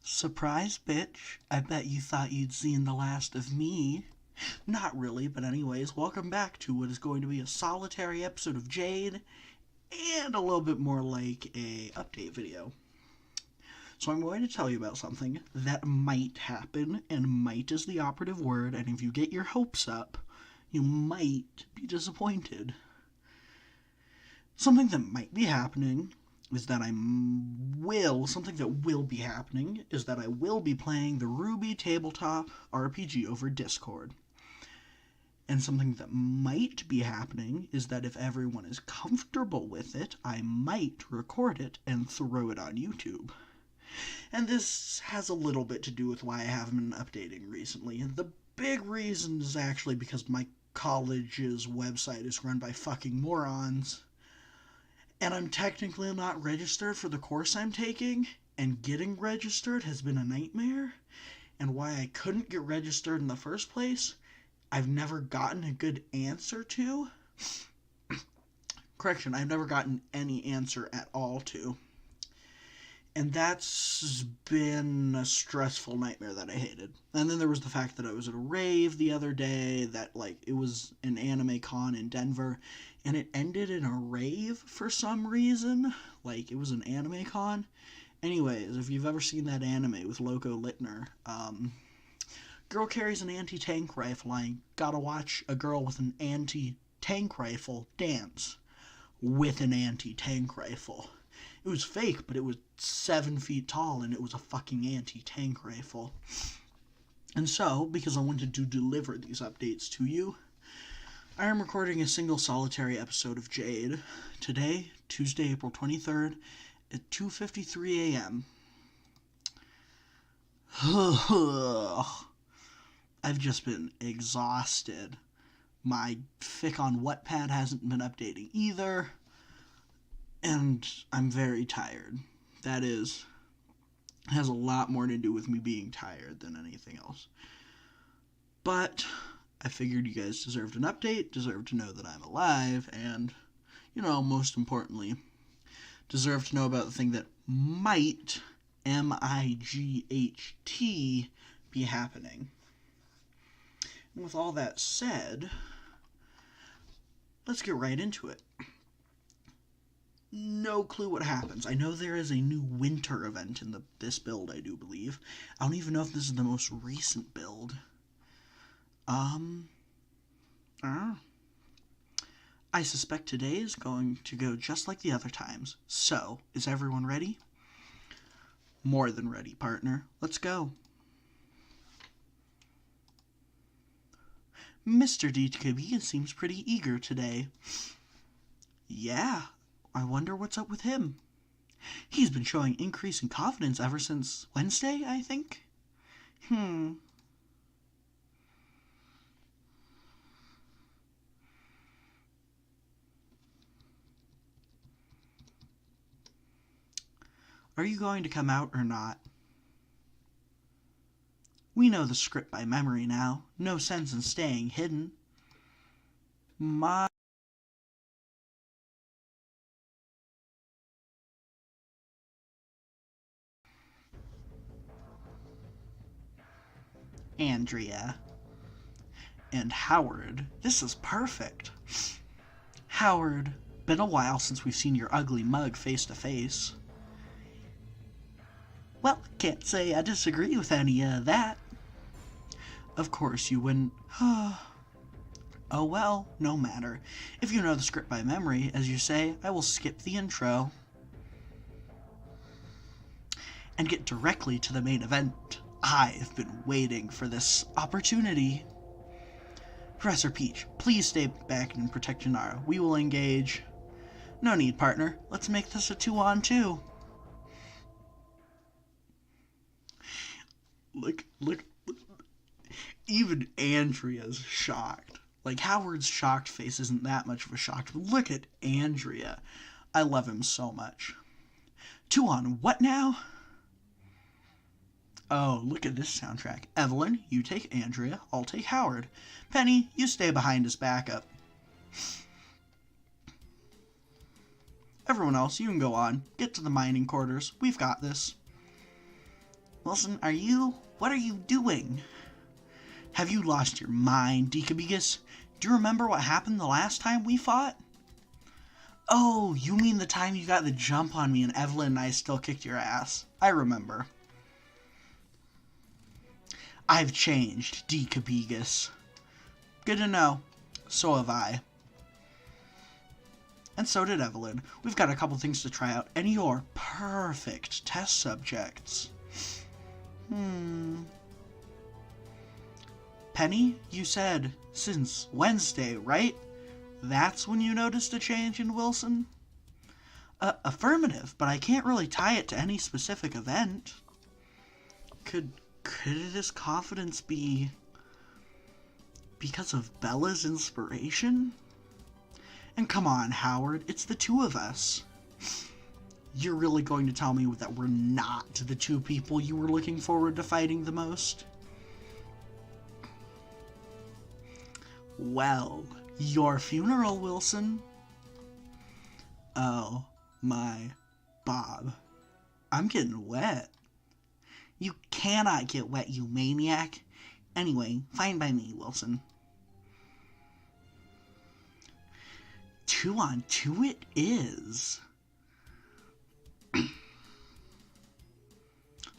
Surprise, bitch. I bet you thought you'd seen the last of me. Not really, but anyways, welcome back to what is going to be a solitary episode of Jade, and a little bit more like a update video. So I'm going to tell you about something that might happen, and might is the operative word, and if you get your hopes up, you might be disappointed. Something that might be happening is that something that will be happening is that I will be playing the Ruby Tabletop RPG over Discord. And something that might be happening is that if everyone is comfortable with it, I might record it and throw it on YouTube. And this has a little bit to do with why I haven't been updating recently. And the big reason is actually because my college's website is run by fucking morons. And I'm technically not registered for the course I'm taking, and getting registered has been a nightmare. And why I couldn't get registered in the first place, I've never gotten a good answer to. Correction, I've never gotten any answer at all to. And that's been a stressful nightmare that I hated. And then there was the fact that I was at a rave the other day, that it was an anime con in Denver, and it ended in a rave for some reason. It was an anime con. Anyways, if you've ever seen that anime with Loco Littner, girl carries an anti-tank rifle. I gotta watch a girl with an anti-tank rifle dance with an anti-tank rifle. It was fake, but it was 7 feet tall, and it was a fucking anti-tank rifle. And so, because I wanted to deliver these updates to you, I am recording a single solitary episode of Jade today, Tuesday, April 23rd, at 2:53 a.m. I've just been exhausted. My fic on Wattpad hasn't been updating either. And I'm very tired. That has a lot more to do with me being tired than anything else. But I figured you guys deserved an update, deserved to know that I'm alive, and, most importantly, deserve to know about the thing that might, M-I-G-H-T, be happening. And with all that said, let's get right into it. No clue what happens. I know there is a new winter event in this build, I do believe. I don't even know if this is the most recent build. I suspect today is going to go just like the other times. So, is everyone ready? More than ready, partner. Let's go. Mr. DKB seems pretty eager today. Yeah. I wonder what's up with him. He's been showing increasing confidence ever since Wednesday, I think. Are you going to come out or not? We know the script by memory now. No sense in staying hidden. Andrea. And Howard. This is perfect. Howard, been a while since we've seen your ugly mug face to face. Well, can't say I disagree with any of that. Of course you wouldn't. Oh well, no matter. If you know the script by memory, as you say, I will skip the intro and get directly to the main event. I've been waiting for this opportunity. Professor Peach, please stay back and protect Janara. We will engage. No need, partner. Let's make this a 2-on-2. Look. Even Andrea's shocked. Howard's shocked face isn't that much of a shock. But look at Andrea. I love him so much. 2-on what now? Oh, look at this soundtrack. Evelyn, you take Andrea. I'll take Howard. Penny, you stay behind as backup. Everyone else, you can go on. Get to the mining quarters. We've got this. Wilson, what are you doing? Have you lost your mind, Decabegus? Do you remember what happened the last time we fought? Oh, you mean the time you got the jump on me and Evelyn and I still kicked your ass. I remember. I've changed, Decabegus. Good to know. So have I. And so did Evelyn. We've got a couple things to try out, and you're perfect test subjects. Penny, you said since Wednesday, right? That's when you noticed a change in Wilson? Affirmative, but I can't really tie it to any specific event. Could this confidence be because of Bella's inspiration? And come on, Howard, it's the two of us. You're really going to tell me that we're not the two people you were looking forward to fighting the most? Well, your funeral, Wilson. Oh, my Bob. I'm getting wet. You cannot get wet, you maniac. Anyway, fine by me, Wilson. 2-on-2 it is.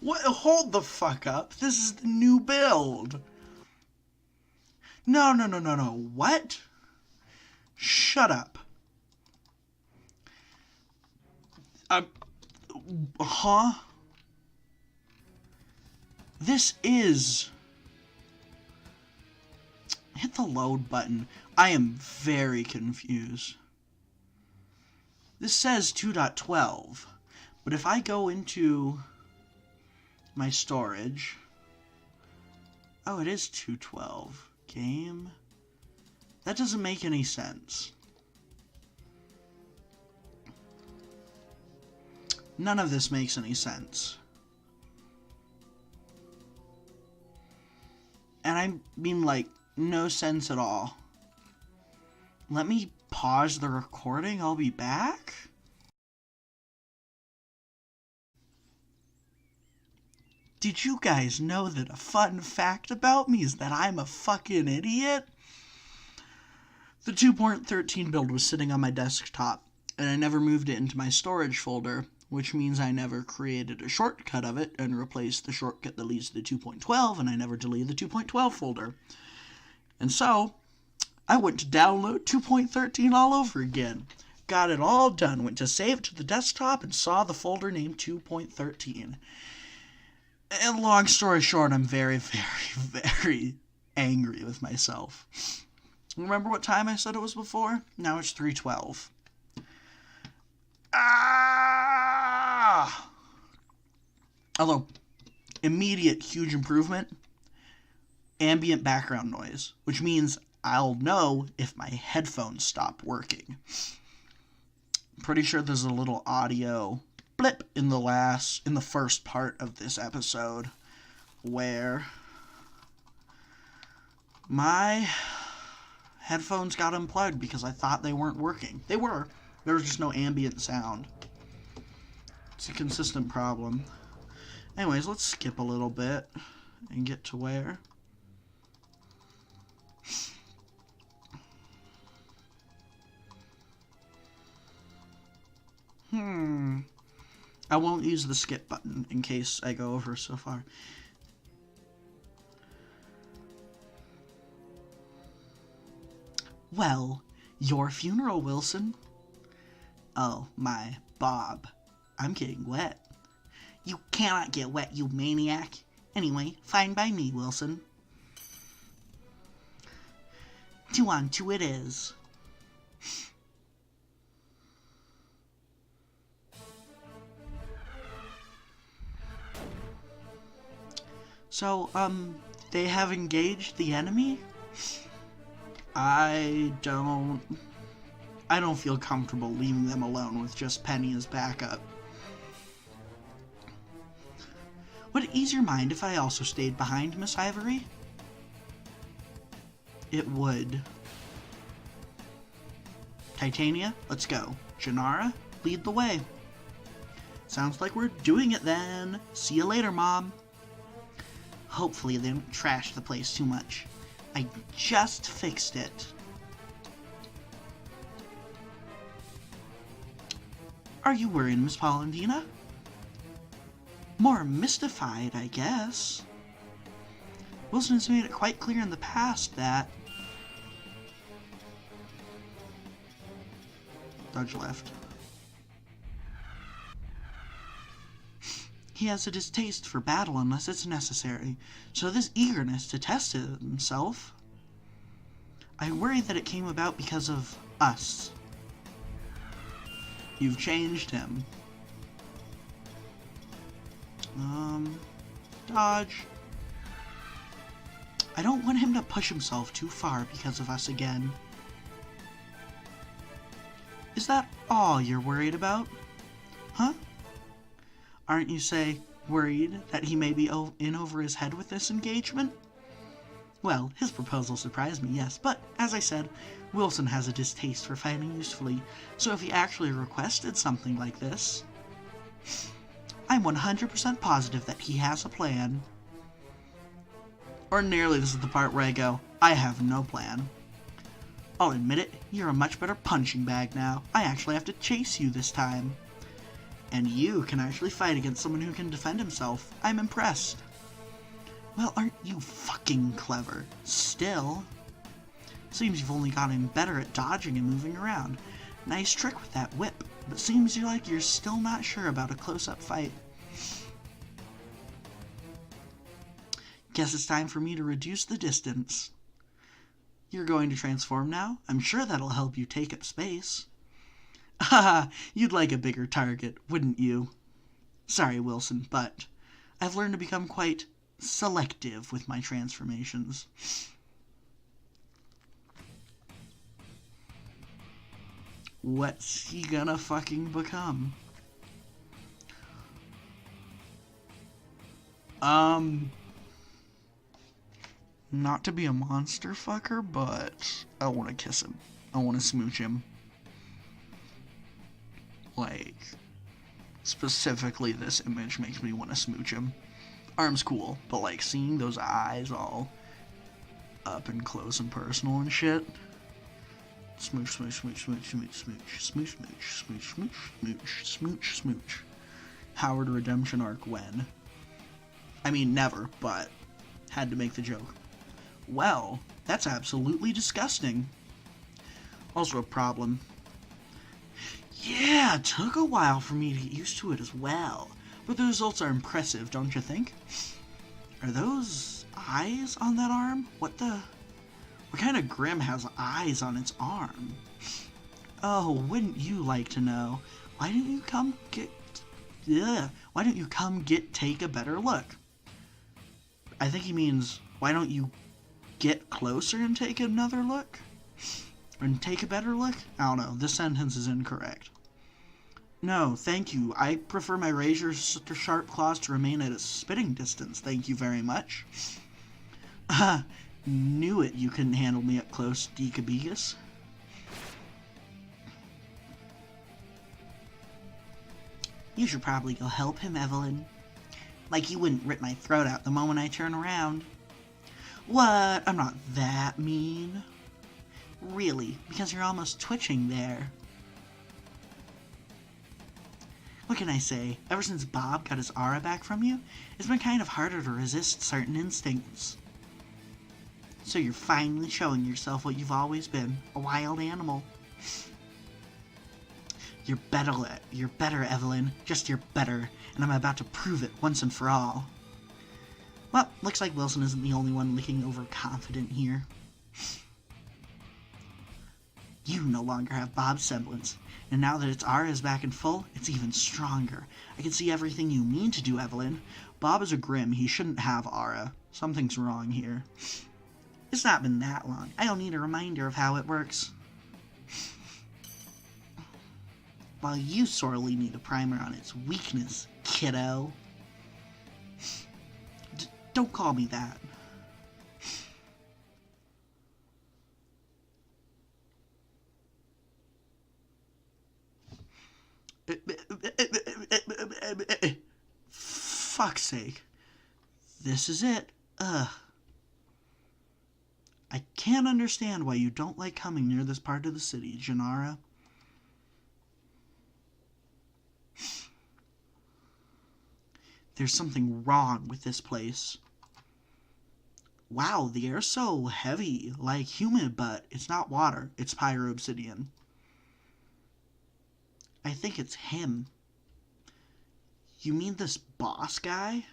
What? Hold the fuck up. This is the new build. No. What? Shut up. Huh? This is... Hit the load button. I am very confused. This says 2.12, but if I go into my storage... Oh, it is 2.12. Game? That doesn't make any sense. None of this makes any sense. And I mean, like, no sense at all. Let me pause the recording. I'll be back. Did you guys know that a fun fact about me is that I'm a fucking idiot? The 2.13 build was sitting on my desktop, and I never moved it into my storage folder, which means I never created a shortcut of it and replaced the shortcut that leads to the 2.12, and I never deleted the 2.12 folder. And so, I went to download 2.13 all over again. Got it all done, went to save it to the desktop, and saw the folder named 2.13. And long story short, I'm very, very, very angry with myself. Remember what time I said it was before? Now it's 3:12. Ah! Although, immediate huge improvement, ambient background noise, which means I'll know if my headphones stop working. I'm pretty sure there's a little audio blip in the first part of this episode where my headphones got unplugged because I thought they weren't working. They were. There was just no ambient sound. It's a consistent problem. Anyways, let's skip a little bit and get to where... I won't use the skip button in case I go over so far. Well, your funeral, Wilson. Oh, my Bob. I'm getting wet. You cannot get wet, you maniac. Anyway, fine by me, Wilson. 2-on-2 it is. So, they have engaged the enemy? I don't feel comfortable leaving them alone with just Penny as backup. Would it ease your mind if I also stayed behind, Miss Ivory? It would. Titania, let's go. Janara, lead the way. Sounds like we're doing it then. See you later, Mom. Hopefully they don't trash the place too much. I just fixed it. Are you worried, Miss Polendina? More mystified, I guess. Wilson has made it quite clear in the past that... Dodge left. He has a distaste for battle unless it's necessary, so this eagerness to test himself... I worry that it came about because of us. You've changed him. Dodge. I don't want him to push himself too far because of us again. Is that all you're worried about? Huh? Aren't you, say, worried that he may be in over his head with this engagement? Well, his proposal surprised me, yes, but, as I said, Wilson has a distaste for fighting usefully, so if he actually requested something like this... I'm 100% positive that he has a plan. Ordinarily, this is the part where I go, I have no plan. I'll admit it, you're a much better punching bag now. I actually have to chase you this time. And you can actually fight against someone who can defend himself. I'm impressed. Well, aren't you fucking clever? Still. Seems you've only gotten better at dodging and moving around. Nice trick with that whip, but seems like you're still not sure about a close-up fight. Guess it's time for me to reduce the distance. You're going to transform now? I'm sure that'll help you take up space. Haha, you'd like a bigger target, wouldn't you? Sorry, Wilson, but I've learned to become quite selective with my transformations. What's he gonna fucking become? Not to be a monster fucker, but I want to kiss him. I want to smooch him. Like, specifically this image makes me want to smooch him. Arm's cool, but like seeing those eyes all up and close and personal and shit. Smooch, smooch, smooch, smooch, smooch, smooch, smooch, smooch, smooch, smooch, smooch, smooch. Howard Redemption arc when? I mean, never, but had to make the joke. Well, that's absolutely disgusting. Also a problem. Yeah, it took a while for me to get used to it as well. But the results are impressive, don't you think? Are those eyes on that arm? What kind of Grim has eyes on its arm? Oh, wouldn't you like to know? Why don't you come take a better look? I think he means, why don't you get closer and take another look? And take a better look? I don't know, this sentence is incorrect. No, thank you. I prefer my razor-sharp claws to remain at a spitting distance, thank you very much. Knew it you couldn't handle me up close, Deekabeegus. You should probably go help him, Evelyn. Like you wouldn't rip my throat out the moment I turn around. What? I'm not that mean. Really, because you're almost twitching there. What can I say? Ever since Bob got his aura back from you, it's been kind of harder to resist certain instincts. So you're finally showing yourself what you've always been, a wild animal. You're better, Evelyn. Just you're better, and I'm about to prove it once and for all. Well, looks like Wilson isn't the only one looking overconfident here. You no longer have Bob's semblance, and now that its aura is back in full, it's even stronger. I can see everything you mean to do, Evelyn. Bob is a Grim. He shouldn't have aura. Something's wrong here. It's not been that long. I don't need a reminder of how it works. While you sorely need a primer on its weakness, kiddo. Don't call me that. Fuck's sake. This is it. Ugh. I can't understand why you don't like coming near this part of the city, Janara. There's something wrong with this place. Wow, the air's so heavy, like humid, but it's not water. It's pyro-obsidian. I think it's him. You mean this boss guy?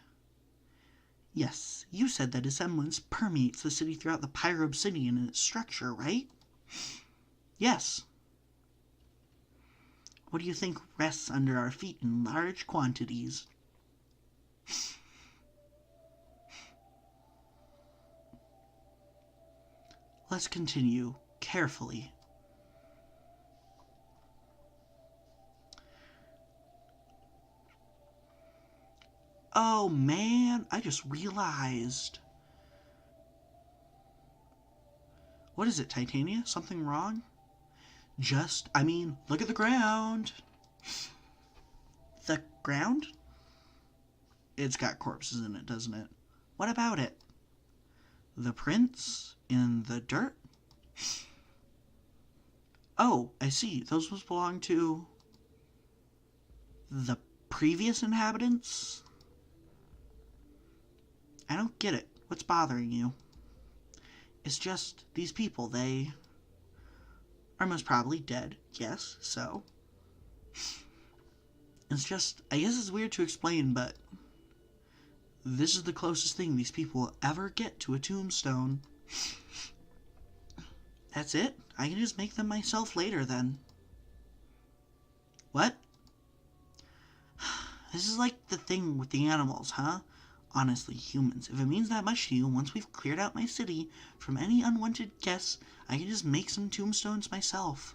Yes, you said that his semblance permeates the city throughout the pyro-obsidian in its structure, right? Yes. What do you think rests under our feet in large quantities? Let's continue carefully. Oh man, I just realized. What is it, Titania? Something wrong? Look at the ground. The ground? It's got corpses in it, doesn't it? What about it? The prints in the dirt? Oh, I see. Those must belong to the previous inhabitants? I don't get it. What's bothering you? It's just these people, they are most probably dead. Yes, so. It's just, I guess it's weird to explain, but this is the closest thing these people will ever get to a tombstone. That's it? I can just make them myself later, then. What? This is like the thing with the animals, huh? Honestly, humans, if it means that much to you, once we've cleared out my city from any unwanted guests, I can just make some tombstones myself.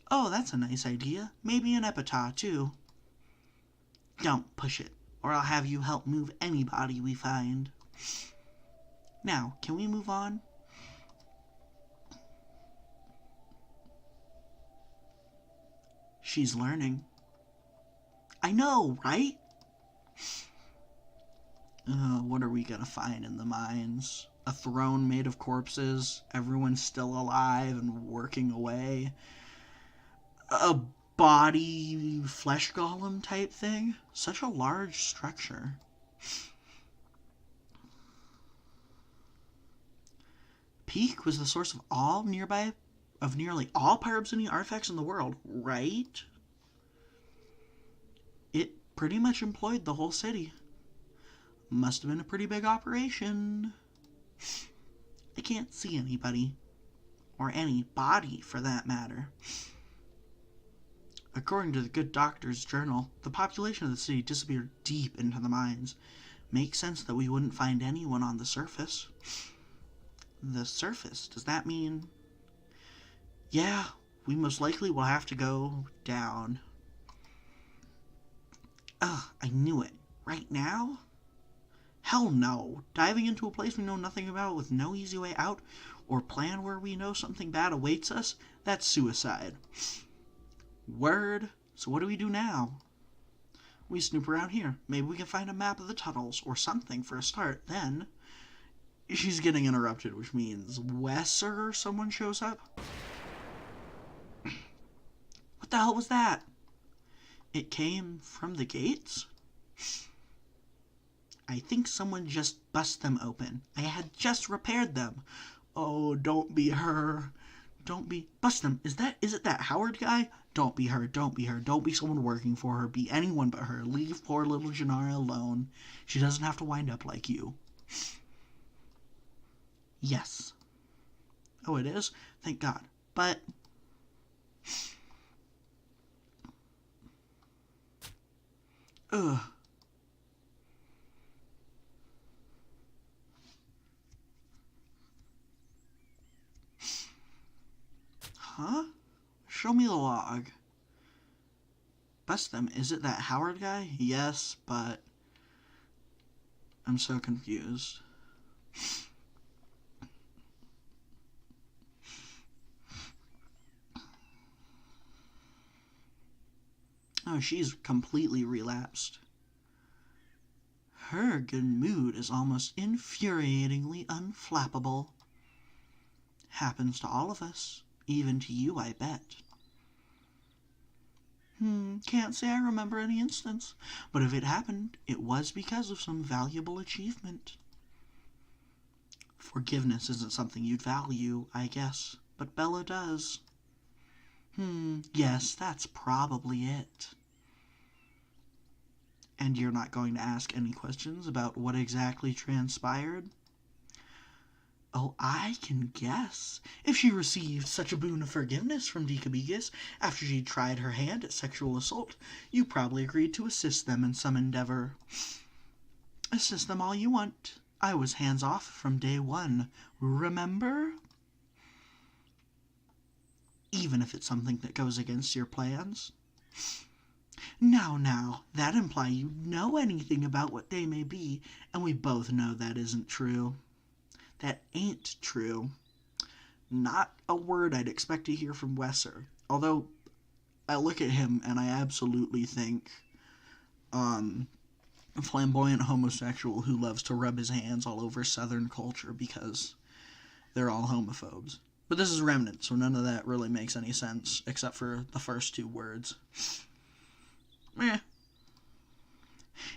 Oh, that's a nice idea. Maybe an epitaph, too. Don't push it, or I'll have you help move any body we find. Now, can we move on? She's learning. I know, right? What are we gonna find in the mines? A throne made of corpses, everyone's still alive and working away. A body flesh golem type thing? Such a large structure. Peak was the source of nearly all pyro-obsidian artifacts in the world, right? It pretty much employed the whole city. Must have been a pretty big operation. I can't see anybody. Or any body, for that matter. According to the good doctor's journal, the population of the city disappeared deep into the mines. Makes sense that we wouldn't find anyone on the surface. The surface? Does that mean... Yeah, we most likely will have to go down. Ugh, I knew it. Right now? Hell no. Diving into a place we know nothing about with no easy way out, or plan where we know something bad awaits us, that's suicide. Word. So what do we do now? We snoop around here. Maybe we can find a map of the tunnels, or something for a start. Then, she's getting interrupted, which means Wes or someone shows up. What the hell was that? It came from the gates? I think someone just bust them open. I had just repaired them. Oh, don't be her. Bust them. Is it that Howard guy? Don't be her. Don't be someone working for her. Be anyone but her. Leave poor little Janara alone. She doesn't have to wind up like you. Yes. Oh, it is? Thank God. But... Ugh. Huh? Show me the log. Bust them. Is it that Howard guy? Yes, but... I'm so confused. Oh, she's completely relapsed. Her good mood is almost infuriatingly unflappable. Happens to all of us, even to you, I bet. Can't say I remember any instance, but if it happened, it was because of some valuable achievement. Forgiveness isn't something you'd value, I guess, but Bella does. Yes, that's probably it. And you're not going to ask any questions about what exactly transpired? Oh, I can guess. If she received such a boon of forgiveness from Decabegus after she tried her hand at sexual assault, you probably agreed to assist them in some endeavor. Assist them all you want. I was hands off from day one, remember? Even if it's something that goes against your plans. Now, that implies you know anything about what they may be, and we both know that isn't true. That ain't true. Not a word I'd expect to hear from Wesser. Although, I look at him and I absolutely think, a flamboyant homosexual who loves to rub his hands all over Southern culture because they're all homophobes. But this is Remnant, so none of that really makes any sense, except for the first two words.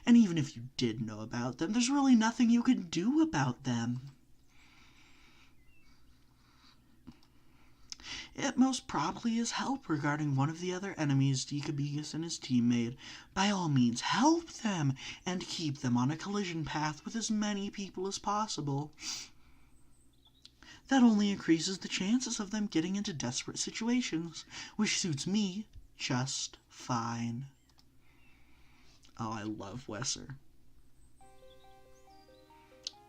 And even if you did know about them, there's really nothing you could do about them. It most probably is help regarding one of the other enemies Decabegus and his team made. By all means, help them, and keep them on a collision path with as many people as possible. That only increases the chances of them getting into desperate situations, which suits me just fine. Oh, I love Wesser.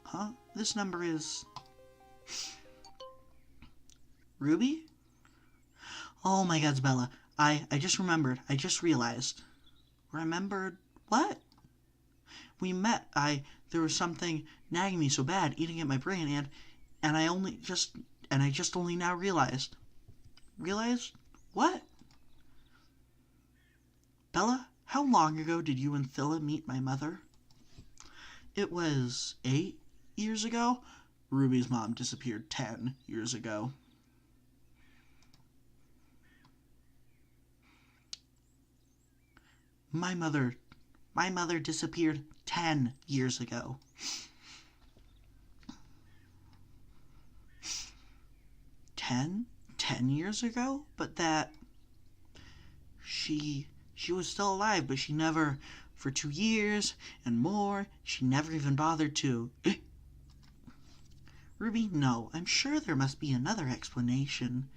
Huh? This number is... Ruby? Oh my God, Bella. I just remembered. I just realized. Remembered what? We met. There was something nagging me so bad, eating at my brain, and I just only now realized. Realized? What? Bella, how long ago did you and Thilla meet my mother? It was 8 years ago. Ruby's mom disappeared 10 years ago. My mother disappeared 10 years ago. 10 years ago? But that... She was still alive, but she never... For 2 years and more, she never even bothered to... Ruby, no, I'm sure there must be another explanation.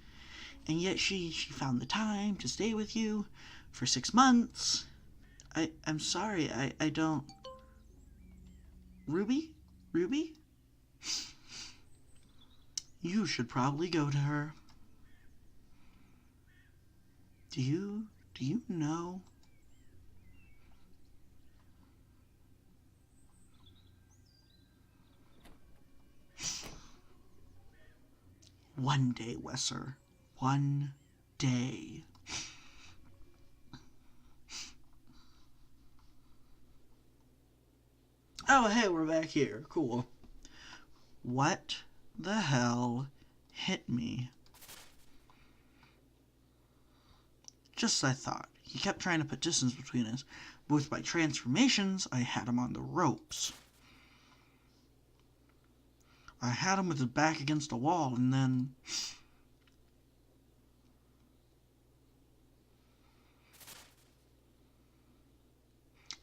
And yet she found the time to stay with you for 6 months... I'm sorry, I don't... Ruby? Ruby? You should probably go to her. Do you know? One day, Wesser. One day. Oh, hey, we're back here. Cool. What the hell hit me? Just as I thought. He kept trying to put distance between us. But with my transformations, I had him on the ropes. I had him with his back against a wall, and then...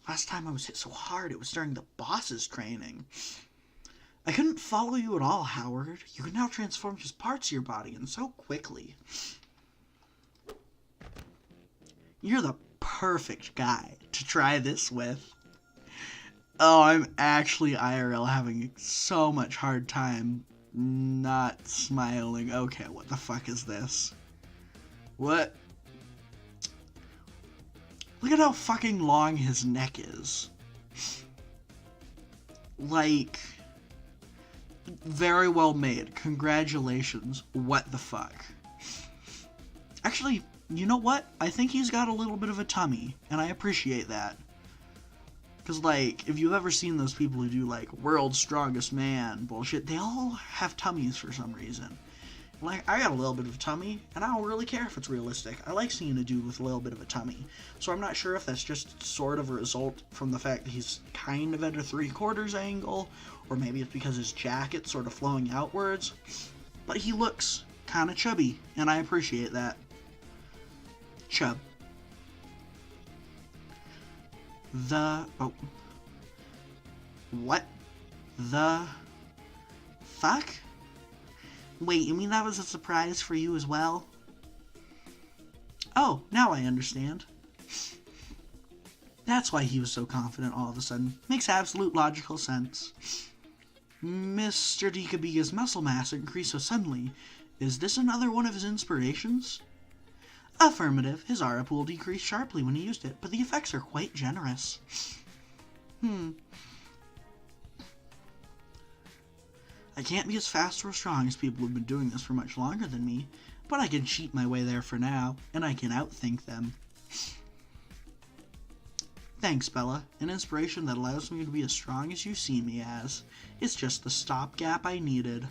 Last time I was hit so hard, it was during the boss's training. I couldn't follow you at all, Howard. You can now transform just parts of your body, and so quickly. You're the perfect guy to try this with. Oh, I'm actually IRL having so much hard time not smiling. Okay, what the fuck is this? What? Look at how fucking long his neck is. Like, very well made. Congratulations. What the fuck? Actually, you know what? I think he's got a little bit of a tummy, and I appreciate that. Because, like, if you've ever seen those people who do, like, world's strongest man bullshit, they all have tummies for some reason. Like, I got a little bit of a tummy, and I don't really care if it's realistic. I like seeing a dude with a little bit of a tummy. So I'm not sure if that's just sort of a result from the fact that he's kind of at a 3/4 angle, or maybe it's because his jacket's sort of flowing outwards. But he looks kind of chubby, and I appreciate that. Chub. What the fuck? Wait, you mean that was a surprise for you as well? Oh, now I understand. That's why he was so confident all of a sudden. Makes absolute logical sense. Mr. Dikabiga's muscle mass increased so suddenly. Is this another one of his inspirations? Affirmative. His aura pool decreased sharply when he used it, but the effects are quite generous. I can't be as fast or strong as people who've been doing this for much longer than me, but I can cheat my way there for now, and I can outthink them. Thanks, Bella. An inspiration that allows me to be as strong as you see me as. It's just the stopgap I needed.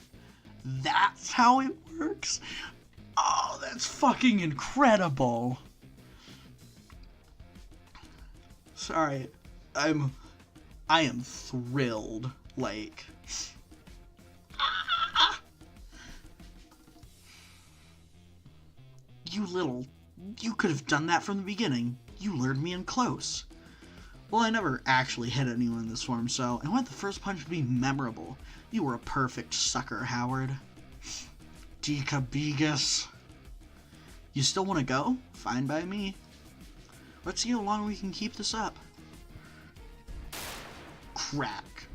That's how it works? Oh, that's fucking incredible. Sorry. I am thrilled. Like... You could have done that from the beginning. You lured me in close. Well, I never actually hit anyone in this form, so I want the first punch to be memorable. You were a perfect sucker, Howard. Dikabigas. You still want to go? Fine by me. Let's see how long we can keep this up. Crack.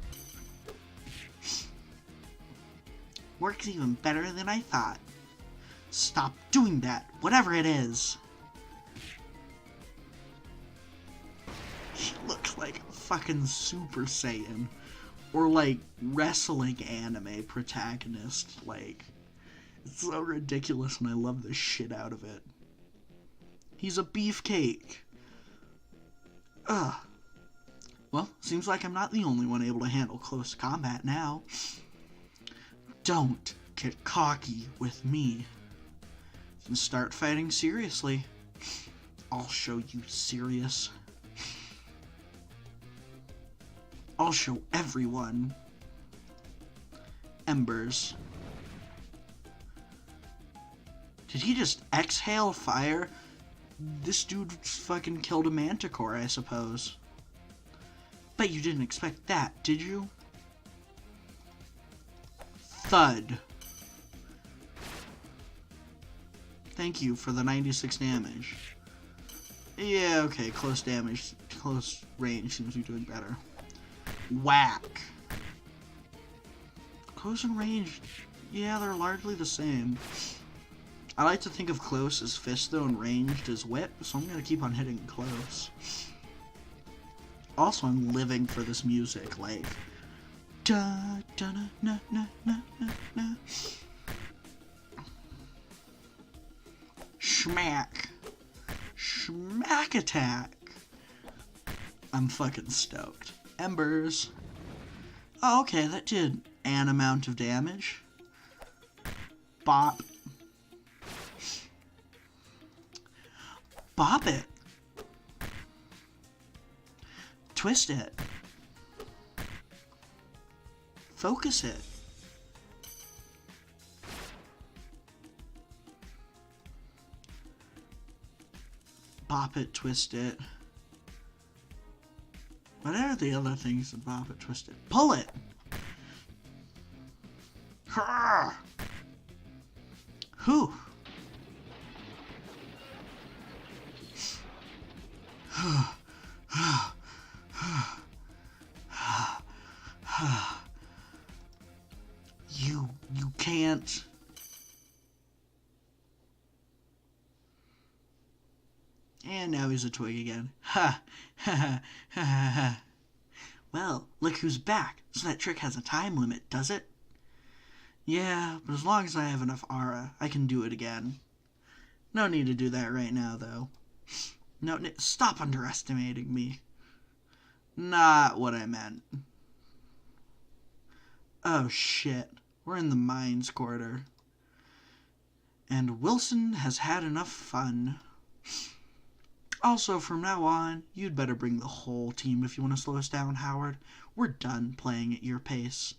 Works even better than I thought. Stop doing that, whatever it is. He looks like a fucking Super Saiyan. Or like wrestling anime protagonist. Like, it's so ridiculous and I love the shit out of it. He's a beefcake. Ugh. Well, seems like I'm not the only one able to handle close combat now. Don't get cocky with me. And start fighting seriously. I'll show you serious. I'll show everyone. Embers. Did he just exhale fire? This dude fucking killed a manticore, I suppose. Bet you didn't expect that, did you? Thud. Thank you for the 96 damage. Yeah, okay, close damage, close range seems to be doing better. Whack. Close and range, yeah, they're largely the same. I like to think of close as fist though and ranged as whip, so I'm gonna keep on hitting close. Also, I'm living for this music, like da da na na na na na. Schmack. Schmack attack. I'm fucking stoked. Embers. Oh, okay, that did an amount of damage. Bop. Bop it. Twist it. Focus it. Bop it, twist it. What are the other things that bop it, twist it? Pull it! Whew. You can't. And now he's a twig again. Ha! Ha ha ha ha ha. Well, look who's back. So that trick has a time limit, does it? Yeah, but as long as I have enough aura, I can do it again. No need to do that right now, though. No, stop underestimating me. Not what I meant. Oh shit. We're in the mines quarter. And Wilson has had enough fun. Also, from now on, you'd better bring the whole team if you want to slow us down, Howard. We're done playing at your pace.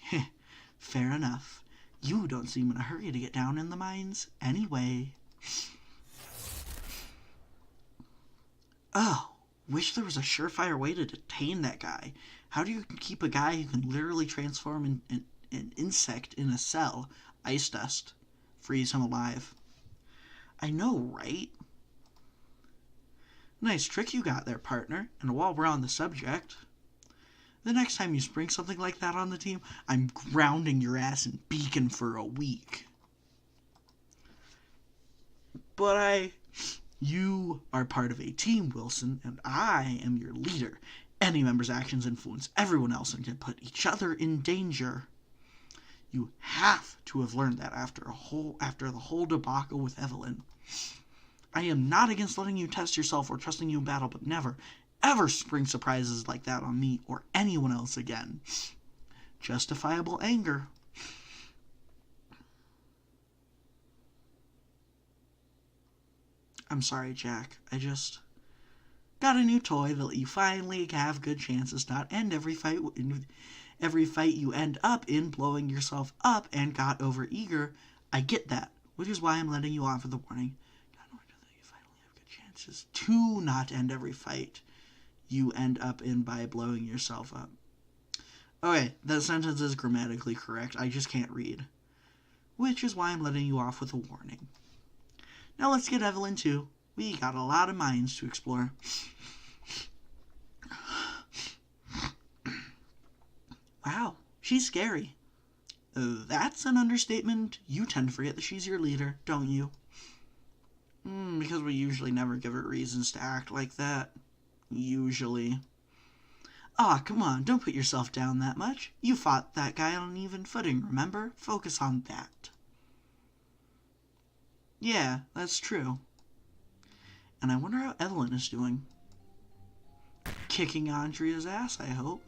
Heh, fair enough. You don't seem in a hurry to get down in the mines anyway. Oh, wish there was a surefire way to detain that guy. How do you keep a guy who can literally transform an insect in a cell, ice dust, freeze him alive? I know, right? Nice trick you got there, partner. And while we're on the subject, the next time you spring something like that on the team, I'm grounding your ass in beacon for a week. But you are part of a team, Wilson, and I am your leader. Any member's actions influence everyone else and can put each other in danger. You have to have learned that after the whole debacle with Evelyn. I am not against letting you test yourself or trusting you in battle, but never, ever spring surprises like that on me or anyone else again. Justifiable anger. I'm sorry, Jack. I just got a new toy that let you finally have good chances, not end every fight you end up in blowing yourself up and got overeager. I get that, which is why I'm letting you off with the warning. God, in order that you finally have good chances to not end every fight you end up in by blowing yourself up. Okay, that sentence is grammatically correct. I just can't read. Which is why I'm letting you off with a warning. Now let's get Evelyn too. We got a lot of mines to explore. Wow, she's scary. That's an understatement. You tend to forget that she's your leader, don't you? Because we usually never give her reasons to act like that. Usually. Aw, come on, don't put yourself down that much. You fought that guy on an even footing, remember? Focus on that. Yeah, that's true. And I wonder how Evelyn is doing. Kicking Andrea's ass, I hope.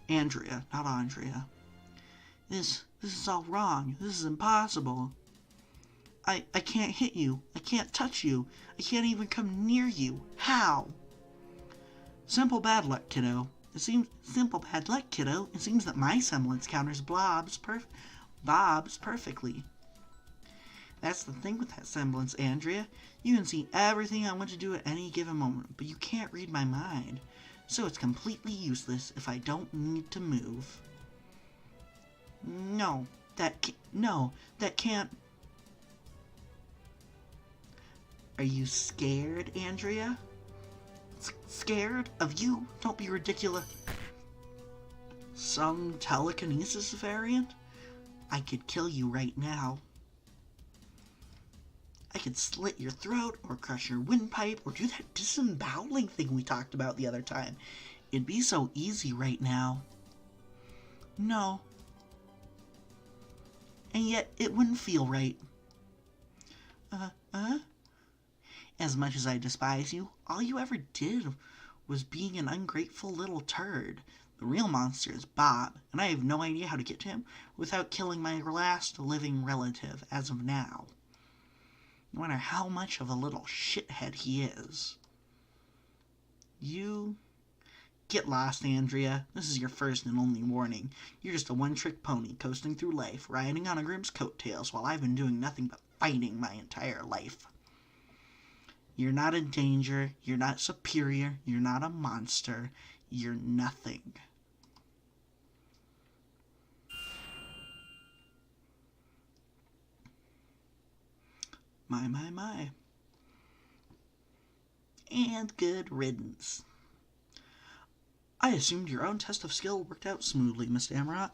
Andrea, not Andrea. This is all wrong. This is impossible. I can't hit you. I can't touch you. I can't even come near you. How? Simple bad luck, kiddo. It seems that my semblance counters Bob's perfectly. That's the thing with that semblance, Andrea. You can see everything I want to do at any given moment, but you can't read my mind. So it's completely useless if I don't need to move. No, that can't. Are you scared, Andrea? Scared of you? Don't be ridiculous. Some telekinesis variant? I could kill you right now. I could slit your throat or crush your windpipe or do that disemboweling thing we talked about the other time. It'd be so easy right now. No. And yet it wouldn't feel right. As much as I despise you, all you ever did was being an ungrateful little turd. The real monster is Bob, and I have no idea how to get to him without killing my last living relative as of now. No matter how much of a little shithead he is. You get lost, Andrea. This is your first and only warning. You're just a one-trick pony coasting through life, riding on a groom's coattails while I've been doing nothing but fighting my entire life. You're not a danger. You're not superior. You're not a monster. You're nothing. My. And good riddance. I assumed your own test of skill worked out smoothly, Miss Amrot.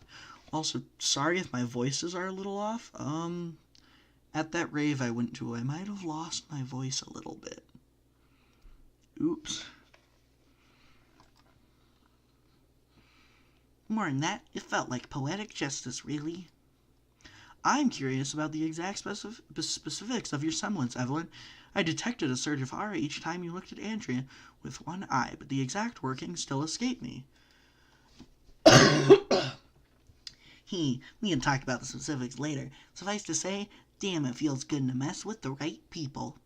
Also, sorry if my voices are a little off. At that rave I went to, I might have lost my voice a little bit. Oops. More than that, it felt like poetic justice, really. I'm curious about the exact specifics of your semblance, Evelyn. I detected a surge of aura each time you looked at Andrea with one eye, but the exact workings still escape me. We can talk about the specifics later. Suffice to say, damn, it feels good to mess with the right people.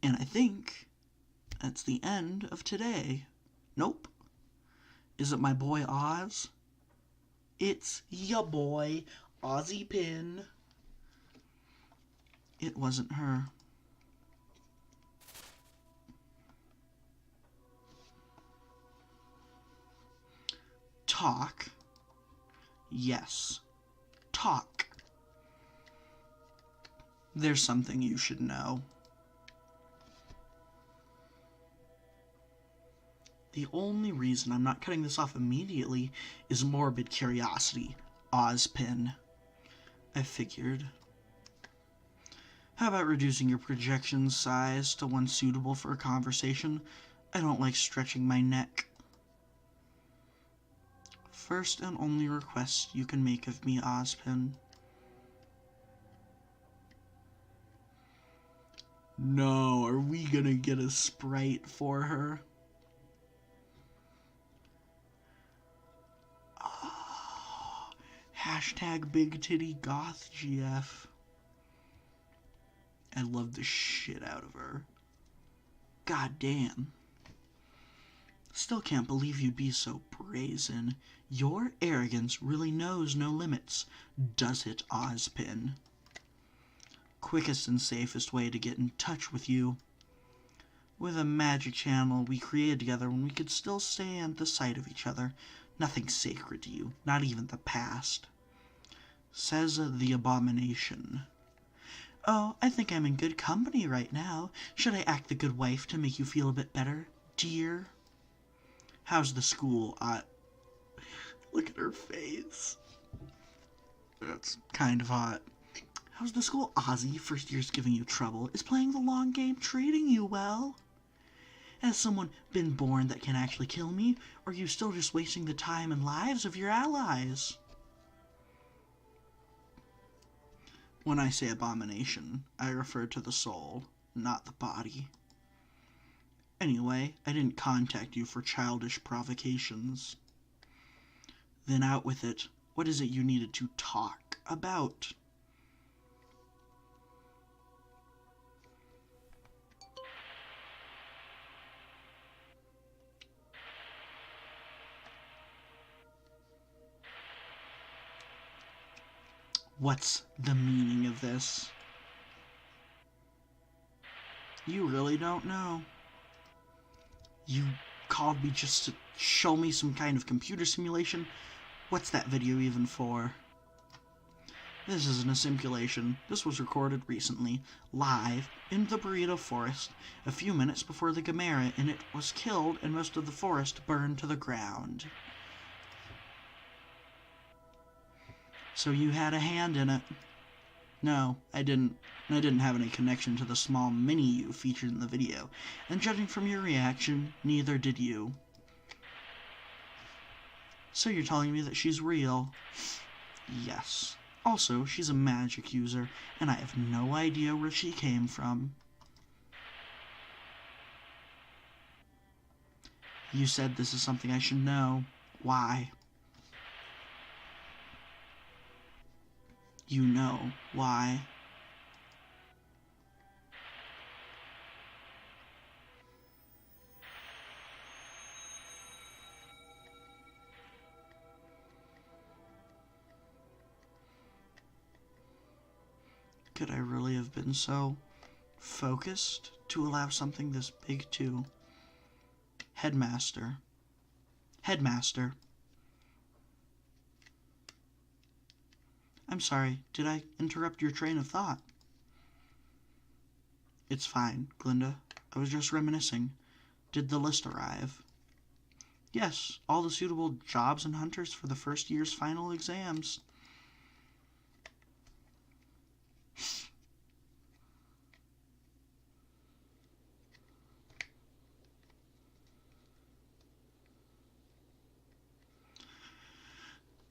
And I think that's the end of today. Nope. Is it my boy Oz? It's ya boy, Ozzy Pin. It wasn't her. Talk. Yes. Talk. There's something you should know. The only reason I'm not cutting this off immediately is morbid curiosity. Ozpin. I figured. How about reducing your projection size to one suitable for a conversation? I don't like stretching my neck. First and only request you can make of me, Ozpin. No, are we gonna get a sprite for her? Oh, hashtag Big Titty Goth GF. I love the shit out of her. God damn. Still can't believe you'd be so brazen. Your arrogance really knows no limits, does it, Ozpin? Quickest and safest way to get in touch with you. With a magic channel we created together when we could still stand the sight of each other. Nothing sacred to you, not even the past. Says the abomination. Oh, I think I'm in good company right now. Should I act the good wife to make you feel a bit better, dear? How's the school? Look at her face. That's kind of hot. How's the school, Ozzy? First year's giving you trouble. Is playing the long game treating you well? Has someone been born that can actually kill me? Or are you still just wasting the time and lives of your allies? When I say abomination, I refer to the soul, not the body. Anyway, I didn't contact you for childish provocations. Then out with it. What is it you needed to talk about? What's the meaning of this? You really don't know. You called me just to show me some kind of computer simulation? What's that video even for? This isn't a simulation. This was recorded recently, live, in the burrito forest, a few minutes before the Gamera in it was killed and most of the forest burned to the ground. So you had a hand in it. No, I didn't. I didn't have any connection to the small mini-you featured in the video, and judging from your reaction, neither did you. So you're telling me that she's real? Yes. Also, she's a magic user, and I have no idea where she came from. You said this is something I should know. Why? You know why. Could I really have been so focused to allow something this big to... Headmaster. Headmaster. I'm sorry, did I interrupt your train of thought? It's fine, Glinda. I was just reminiscing. Did the list arrive? Yes, all the suitable jobs and hunters for the first year's final exams.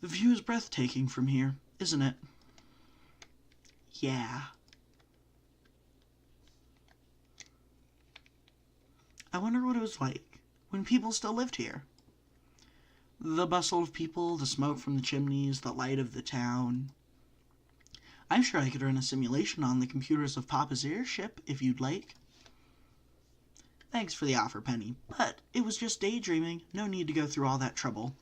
The view is breathtaking from here, isn't it? Yeah. I wonder what it was like when people still lived here. The bustle of people, the smoke from the chimneys, the light of the town. I'm sure I could run a simulation on the computers of Papa's airship, if you'd like. Thanks for the offer, Penny, but it was just daydreaming. No need to go through all that trouble.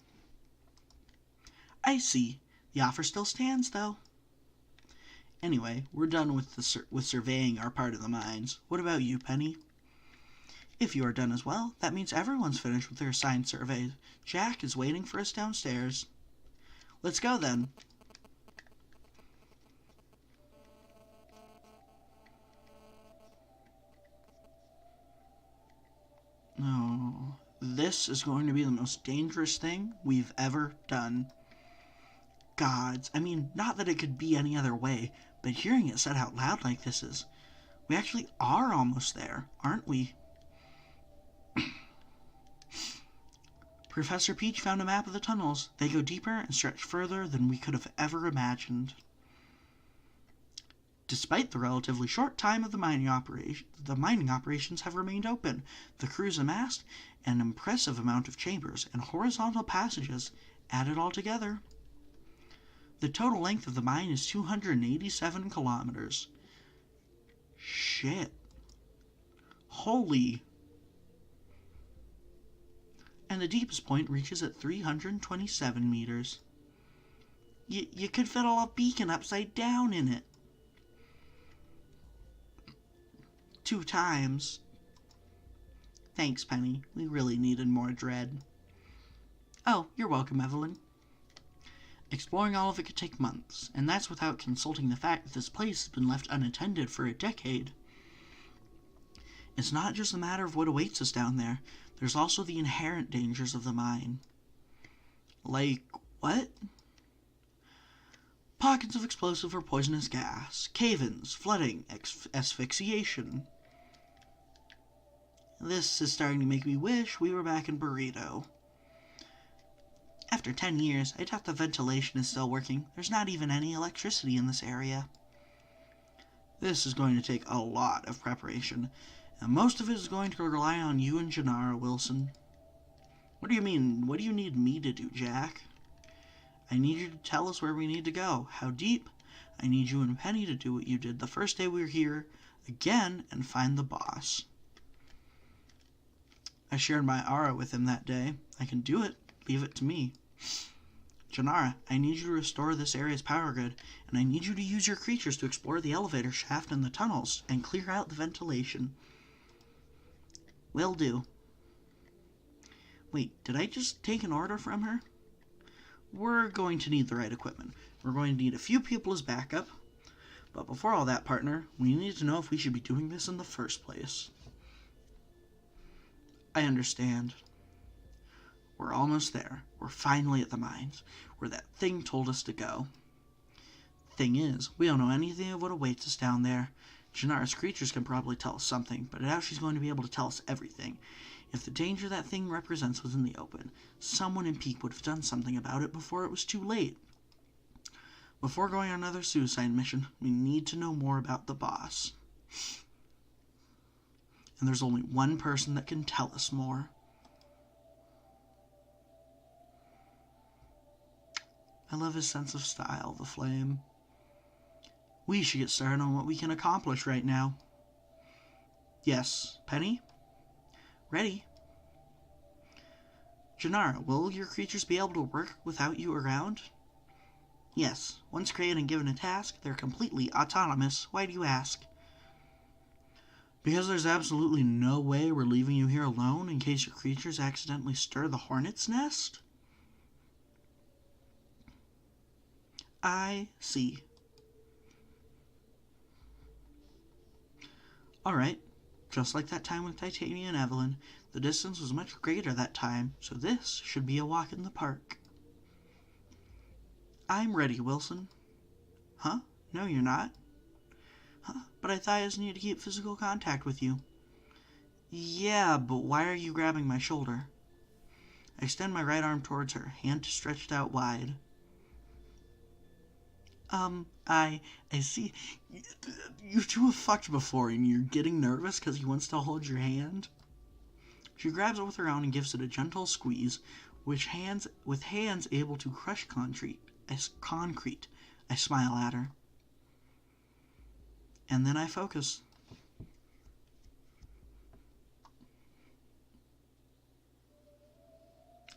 I see. The offer still stands, though. Anyway, we're done with surveying our part of the mines. What about you, Penny? If you are done as well, that means everyone's finished with their assigned surveys. Jack is waiting for us downstairs. Let's go, then. Oh, this is going to be the most dangerous thing we've ever done. Gods, I mean, not that it could be any other way, but hearing it said out loud like this is... We actually are almost there, aren't we? Professor Peach found a map of the tunnels. They go deeper and stretch further than we could have ever imagined. Despite the relatively short time of the mining operations have remained open. The crews amassed an impressive amount of chambers and horizontal passages added all together. The total length of the mine is 287 kilometers. Shit. Holy. And the deepest point reaches at 327 meters. You could fit a beacon upside down in it. 2 times. Thanks, Penny. We really needed more dread. Oh, you're welcome, Evelyn. Exploring all of it could take months, and that's without consulting the fact that this place has been left unattended for a decade. It's not just a matter of what awaits us down there. There's also the inherent dangers of the mine. Like what? Pockets of explosive or poisonous gas, cave-ins, flooding, asphyxiation. This is starting to make me wish we were back in Burrito. After 10 years, I doubt the ventilation is still working. There's not even any electricity in this area. This is going to take a lot of preparation, and most of it is going to rely on you and Janara, Wilson. What do you mean? What do you need me to do, Jack? I need you to tell us where we need to go. How deep? I need you and Penny to do what you did the first day we were here again and find the boss. I shared my aura with him that day. I can do it. Leave it to me. Janara, I need you to restore this area's power grid, and I need you to use your creatures to explore the elevator shaft and the tunnels and clear out the ventilation. Will do. Wait, did I just take an order from her? We're going to need the right equipment. We're going to need a few people as backup. But before all that, partner, we need to know if we should be doing this in the first place. I understand. We're almost there. We're finally at the mines, where that thing told us to go. Thing is, we don't know anything of what awaits us down there. Janara's creatures can probably tell us something, but I doubt she's going to be able to tell us everything. If the danger that thing represents was in the open, someone in Peak would have done something about it before it was too late. Before going on another suicide mission, we need to know more about the boss. And there's only one person that can tell us more. I love his sense of style, the Flame. We should get started on what we can accomplish right now. Yes, Penny? Ready. Janara, will your creatures be able to work without you around? Yes. Once created and given a task, they're completely autonomous. Why do you ask? Because there's absolutely no way we're leaving you here alone in case your creatures accidentally stir the hornet's nest? I see. Alright. Just like that time with Titania and Evelyn, the distance was much greater that time, so this should be a walk in the park. I'm ready, Wilson. Huh? No, you're not. Huh? But I thought I just needed to keep physical contact with you. Yeah, but why are you grabbing my shoulder? I extend my right arm towards her, hand stretched out wide. I see. You two have fucked before and you're getting nervous because he wants to hold your hand? She grabs it with her own and gives it a gentle squeeze, with hands able to crush concrete. I smile at her. And then I focus.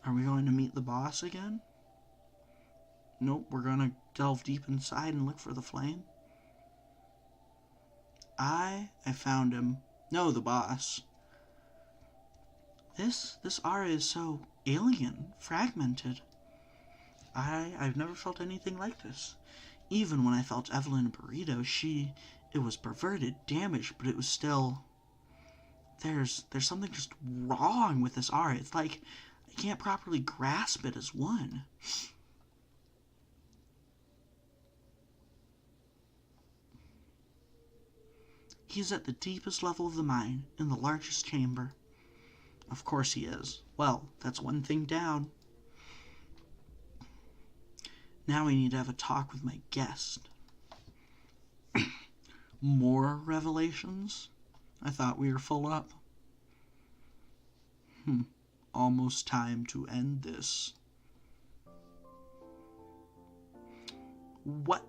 Are we going to meet the boss again? Nope, we're going to delve deep inside and look for the flame. I found him. No, the boss. This aura is so alien, fragmented. I've never felt anything like this. Even when I felt Evelyn and Burrito, it was perverted, damaged, but it was still... There's something just wrong with this aura. It's like I can't properly grasp it as one. He's at the deepest level of the mind, in the largest chamber. Of course he is. Well, that's one thing down. Now we need to have a talk with my guest. More revelations? I thought we were full up. Almost time to end this. What?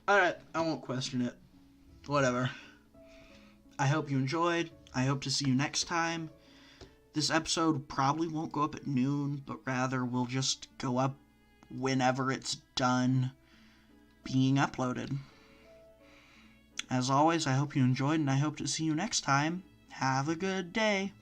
Alright, I won't question it. Whatever. I hope you enjoyed. I hope to see you next time. This episode probably won't go up at noon, but rather will just go up whenever it's done being uploaded. As always, I hope you enjoyed, and I hope to see you next time. Have a good day.